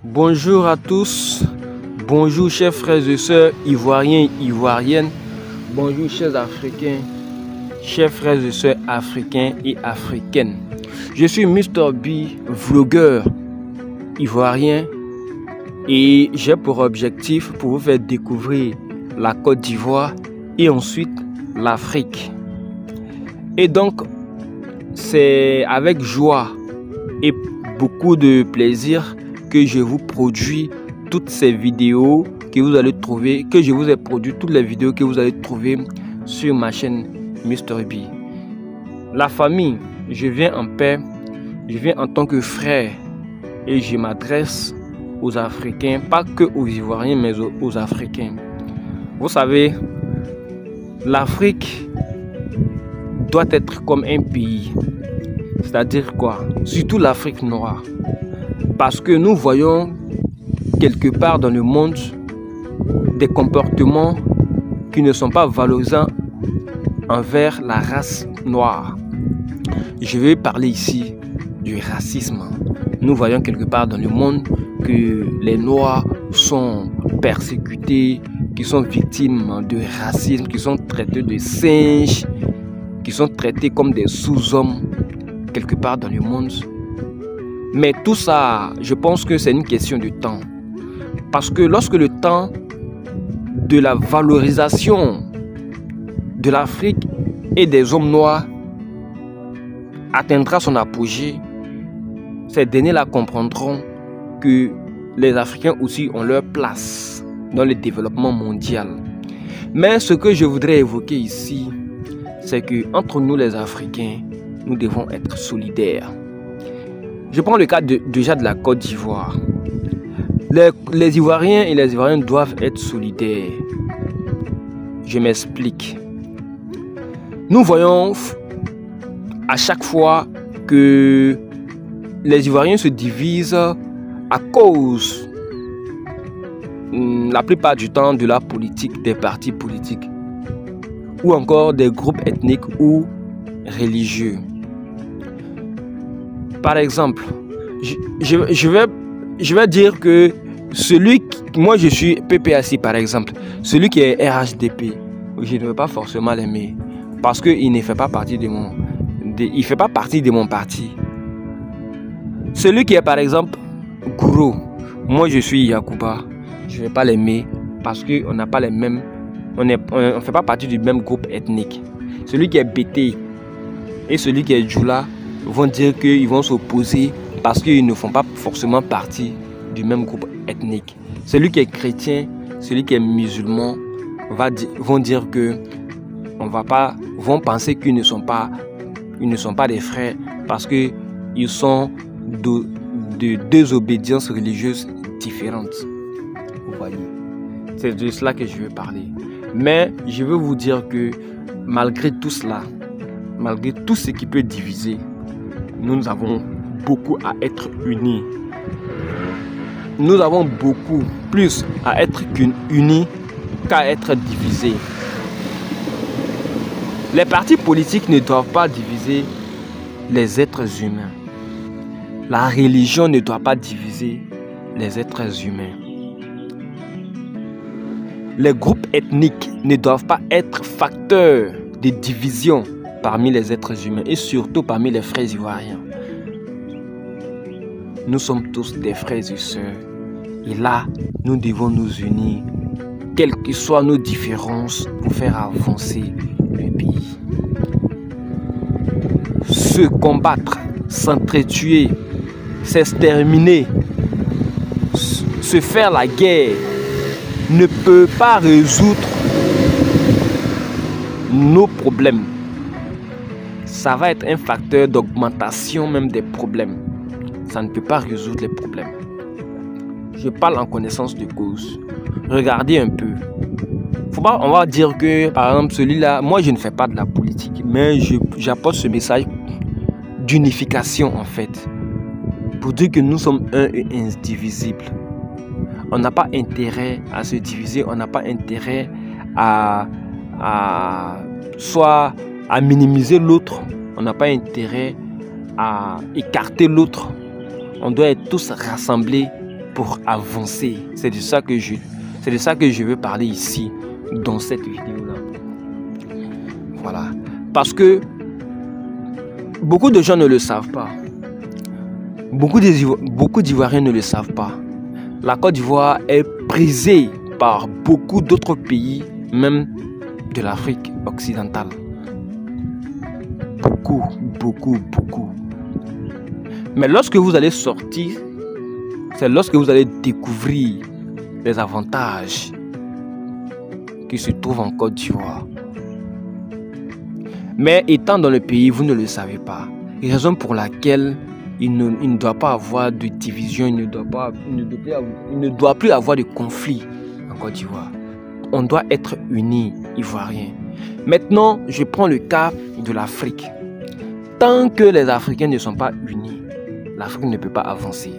Bonjour à tous, bonjour chers frères et sœurs ivoiriens et ivoiriennes, bonjour chers Africains, chers frères et sœurs africains et africaines. Je suis Mr B, vlogueur ivoirien et j'ai pour objectif pour vous faire découvrir la Côte d'Ivoire et ensuite l'Afrique. Et donc c'est avec joie et beaucoup de plaisir que je vous produis toutes ces vidéos que vous allez trouver, que je vous ai produit toutes les vidéos que vous allez trouver sur ma chaîne Mr B. La famille, je viens en paix, je viens en tant que frère et je m'adresse aux Africains, pas que aux Ivoiriens mais aux Africains. Vous savez, l'Afrique doit être comme un pays, c'est-à-dire quoi? Surtout l'Afrique noire. Parce que nous voyons quelque part dans le monde des comportements qui ne sont pas valorisants envers la race noire. Je vais parler ici du racisme. Nous voyons quelque part dans le monde que les noirs sont persécutés, qui sont victimes de racisme, qui sont traités de singes, qui sont traités comme des sous-hommes quelque part dans le monde. Mais tout ça, je pense que c'est une question de temps. Parce que lorsque le temps de la valorisation de l'Afrique et des hommes noirs atteindra son apogée, ces derniers-là comprendront que les Africains aussi ont leur place dans le développement mondial. Mais ce que je voudrais évoquer ici, c'est que entre nous les Africains, nous devons être solidaires. Je prends le cas déjà de la Côte d'Ivoire. Les Ivoiriens et les Ivoiriennes doivent être solidaires. Je m'explique. Nous voyons à chaque fois que les Ivoiriens se divisent à cause, la plupart du temps, de la politique, des partis politiques, ou encore des groupes ethniques ou religieux. Par exemple, je vais dire que moi je suis PPAC par exemple, celui qui est RHDP, je ne veux pas forcément l'aimer parce qu'il ne fait pas partie de mon parti. Celui qui est par exemple Gouro, moi je suis Yacouba, je ne vais pas l'aimer parce qu'on n'a pas les mêmes, on ne fait pas partie du même groupe ethnique. Celui qui est BT et celui qui est Djoula vont dire qu'ils vont s'opposer parce qu'ils ne font pas forcément partie du même groupe ethnique. Celui qui est chrétien, celui qui est musulman vont dire que vont penser qu'ils ne sont pas des frères parce qu'ils sont de deux obédiences religieuses différentes. Vous voyez, c'est de cela que je veux parler. Mais je veux vous dire que malgré tout cela, malgré tout ce qui peut diviser, nous avons beaucoup à être unis. Nous avons beaucoup plus à être unis qu'à être divisés. Les partis politiques ne doivent pas diviser les êtres humains. La religion ne doit pas diviser les êtres humains. Les groupes ethniques ne doivent pas être facteurs de division parmi les êtres humains et surtout parmi les frères ivoiriens. Nous sommes tous des frères et sœurs et là, nous devons nous unir, quelles que soient nos différences, pour faire avancer le pays. Se combattre, s'entretuer, s'exterminer, se faire la guerre ne peut pas résoudre nos problèmes. Ça va être un facteur d'augmentation même des problèmes. Ça ne peut pas résoudre les problèmes. Je parle en connaissance de cause. Regardez un peu. On va dire que, par exemple, celui-là, moi je ne fais pas de la politique, mais j'apporte ce message d'unification en fait. Pour dire que nous sommes un et indivisibles. On n'a pas intérêt à se diviser, on n'a pas intérêt à minimiser l'autre, on n'a pas intérêt à écarter l'autre. On doit être tous rassemblés pour avancer. C'est de ça que je veux parler ici, dans cette vidéo-là. Voilà. Parce que beaucoup de gens ne le savent pas. Beaucoup d'Ivoiriens ne le savent pas. La Côte d'Ivoire est prisée par beaucoup d'autres pays, même de l'Afrique occidentale. Beaucoup. Mais lorsque vous allez sortir, c'est lorsque vous allez découvrir les avantages qui se trouvent en Côte d'Ivoire. Mais étant dans le pays, vous ne le savez pas. Raison pour laquelle il ne doit pas avoir de division, il ne doit plus avoir de conflit en Côte d'Ivoire. On doit être unis, Ivoiriens. Maintenant, je prends le cas de l'Afrique. Tant que les Africains ne sont pas unis, l'Afrique ne peut pas avancer.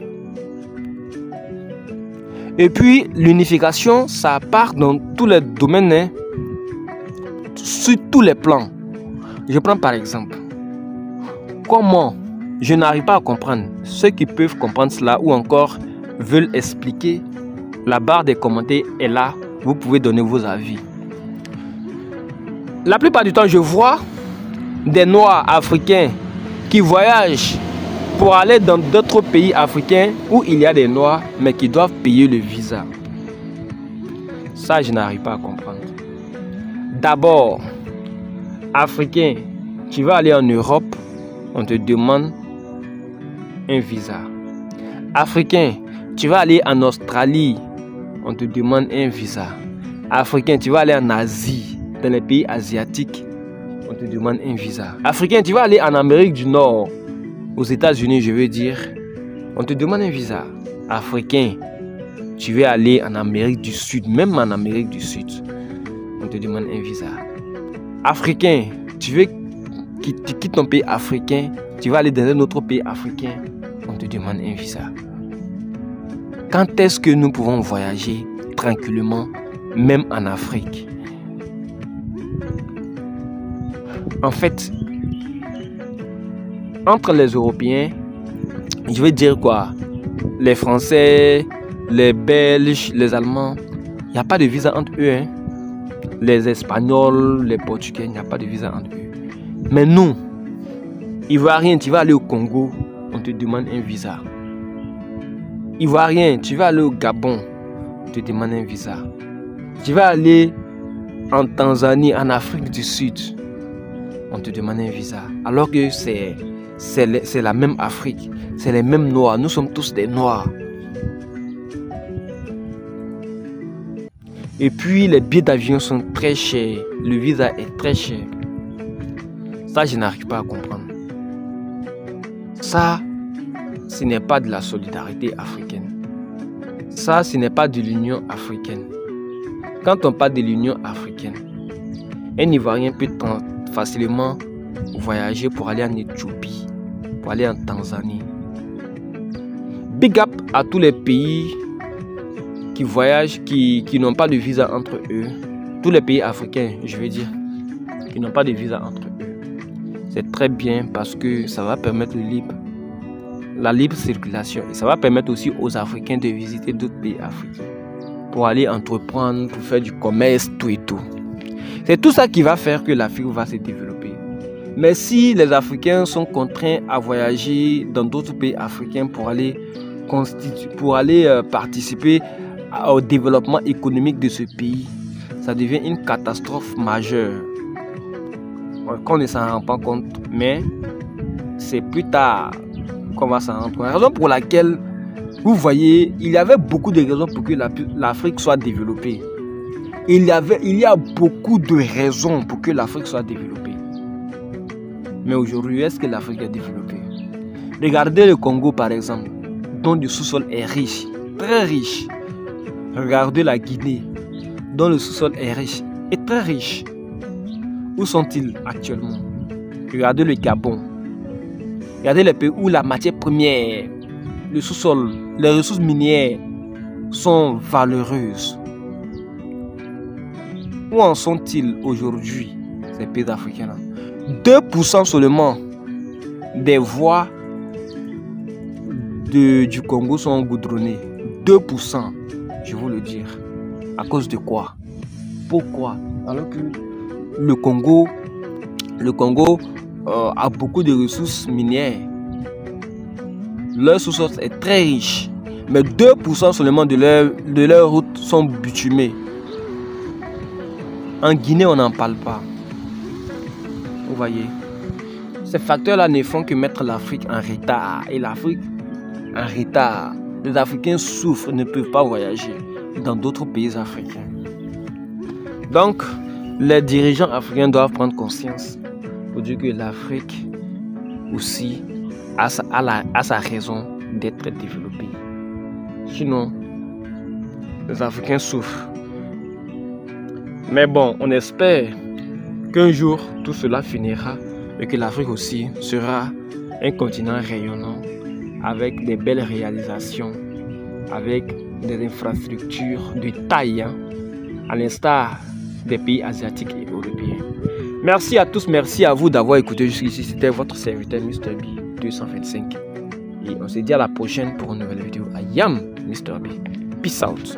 Et puis, l'unification, ça part dans tous les domaines, hein, sur tous les plans. Je prends par exemple, comment je n'arrive pas à comprendre. Ceux qui peuvent comprendre cela ou encore veulent expliquer, la barre des commentaires est là. Vous pouvez donner vos avis. La plupart du temps, je vois des Noirs africains qui voyagent pour aller dans d'autres pays africains où il y a des Noirs, mais qui doivent payer le visa. Ça, je n'arrive pas à comprendre. D'abord, Africain, tu vas aller en Europe, on te demande un visa. Africain, tu vas aller en Australie, on te demande un visa. Africain, tu vas aller en Asie, dans les pays asiatiques, on te demande un visa. Africain, tu vas aller en Amérique du Nord, aux États-Unis, je veux dire, on te demande un visa. Africain, tu veux aller en Amérique du Sud, même en Amérique du Sud, on te demande un visa. Africain, tu quittes ton pays africain, tu vas aller dans un autre pays africain, on te demande un visa. Quand est-ce que nous pouvons voyager tranquillement, même en Afrique? En fait, entre les Européens, je veux dire quoi? Les Français, les Belges, les Allemands, il n'y a pas de visa entre eux. Hein? Les Espagnols, les Portugais, il n'y a pas de visa entre eux. Mais nous, Ivoiriens, tu vas aller au Congo, on te demande un visa. Ivoirien, tu vas aller au Gabon, on te demande un visa. Tu vas aller en Tanzanie, en Afrique du Sud, on te demande un visa. Alors que c'est la même Afrique, c'est les mêmes Noirs, nous sommes tous des Noirs. Et puis les billets d'avion sont très chers, le visa est très cher. Ça, je n'arrive pas à comprendre. Ça, ce n'est pas de la solidarité africaine. Ça, ce n'est pas de l'Union africaine. Quand on parle de l'Union africaine, un Ivoirien peut facilement voyager pour aller en Éthiopie, pour aller en Tanzanie. Big up à tous les pays qui voyagent, qui n'ont pas de visa entre eux. Tous les pays africains, je veux dire, qui n'ont pas de visa entre eux. C'est très bien parce que ça va permettre la libre circulation. Et ça va permettre aussi aux Africains de visiter d'autres pays africains pour aller entreprendre, pour faire du commerce, tout et tout. C'est tout ça qui va faire que l'Afrique va se développer. Mais si les Africains sont contraints à voyager dans d'autres pays africains pour aller participer au développement économique de ce pays, ça devient une catastrophe majeure. Qu'on ne s'en rend pas compte, mais c'est plus tard qu'on va s'en rendre compte. La raison pour laquelle, vous voyez, il y avait beaucoup de raisons pour que l'Afrique soit développée. Il y a beaucoup de raisons pour que l'Afrique soit développée. Mais aujourd'hui, est-ce que l'Afrique est développée? Regardez le Congo par exemple, dont le sous-sol est riche, très riche. Regardez la Guinée, dont le sous-sol est riche et très riche. Où sont-ils actuellement? Regardez le Gabon. Regardez les pays où la matière première, le sous-sol, les ressources minières sont valeureuses. Où en sont-ils aujourd'hui, ces pays africains-là? 2% seulement des voies du Congo sont goudronnées. 2%. Je vous le dire. À cause de quoi? Pourquoi? Alors que le Congo a beaucoup de ressources minières. Leur sous-sol est très riche. Mais 2% seulement de leurs routes sont bitumées. En Guinée, on n'en parle pas. Vous voyez? Ces facteurs-là ne font que mettre l'Afrique en retard. Et l'Afrique en retard. Les Africains souffrent, ne peuvent pas voyager dans d'autres pays africains. Donc, les dirigeants africains doivent prendre conscience pour dire que l'Afrique aussi a sa raison d'être développée. Sinon, les Africains souffrent. Mais bon, on espère qu'un jour, tout cela finira et que l'Afrique aussi sera un continent rayonnant avec des belles réalisations, avec des infrastructures de taille, à l'instar des pays asiatiques et européens. Merci à tous, merci à vous d'avoir écouté jusqu'ici. C'était votre serviteur Mr. B 225. Et on se dit à la prochaine pour une nouvelle vidéo. I am Mr. B. Peace out.